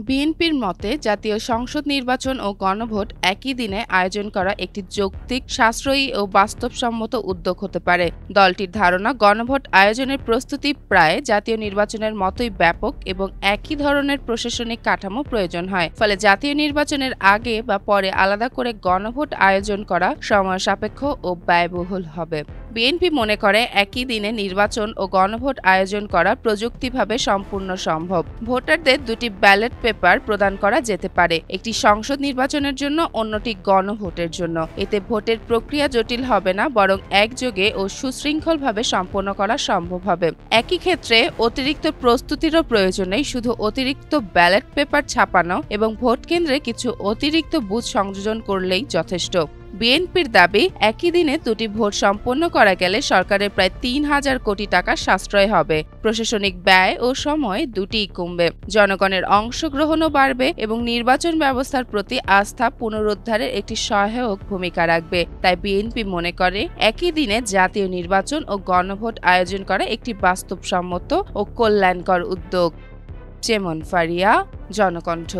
বিএনপির মতে জাতীয় সংসদ নির্বাচন ও গণভোট একই দিনে আয়োজন করা একটি যৌক্তিক, সাশ্রয়ী ও বাস্তবসম্মত উদ্যোগ হতে পারে। দলটির ধারণা, গণভোট আয়োজনের প্রস্তুতি প্রায় জাতীয় নির্বাচনের মতোই ব্যাপক এবং একই ধরনের প্রশাসনিক কাঠামো প্রয়োজন হয়। ফলে জাতীয় নির্বাচনের আগে বা পরে আলাদা করে গণভোট আয়োজন করা সময় সাপেক্ষ ও ব্যয়বহুল হবে। বিএনপি মনে করে একই দিনে নির্বাচন ও গণভোট আয়োজন করা প্রযুক্তিভাবে সম্পূর্ণ সম্ভব। ভোটারদের দুটি ব্যালট পেপার প্রদান করা যেতে পারে, একটি সংসদ নির্বাচনের জন্য, অন্যটি গণভোটের জন্য। এতে ভোটের প্রক্রিয়া জটিল হবে না, বরং একযোগে ও সুশৃঙ্খলভাবে সম্পন্ন করা সম্ভব হবে। একই ক্ষেত্রে অতিরিক্ত প্রস্তুতিরও প্রয়োজন নেই, শুধু অতিরিক্ত ব্যালট পেপার ছাপানো এবং ভোট কেন্দ্রে কিছু অতিরিক্ত বুথ সংযোজন করলেই যথেষ্ট। বিএনপির দাবি, একই দিনে দুটি ভোট সম্পন্ন করা গেলে সরকারের প্রায় ৩,০০০ কোটি টাকা সাশ্রয় হবে। প্রশাসনিক ব্যয় ও সময় দুটিই কমবে, জনগণের অংশগ্রহণও বাড়বে এবং নির্বাচন ব্যবস্থার প্রতি আস্থা পুনরুদ্ধারের একটি সহায়ক ভূমিকা রাখবে। তাই বিএনপি মনে করে একই দিনে জাতীয় নির্বাচন ও গণভোট আয়োজন করা একটি বাস্তবসম্মত ও কল্যাণকর উদ্যোগ। চেমন ফারিয়া, জনকণ্ঠ।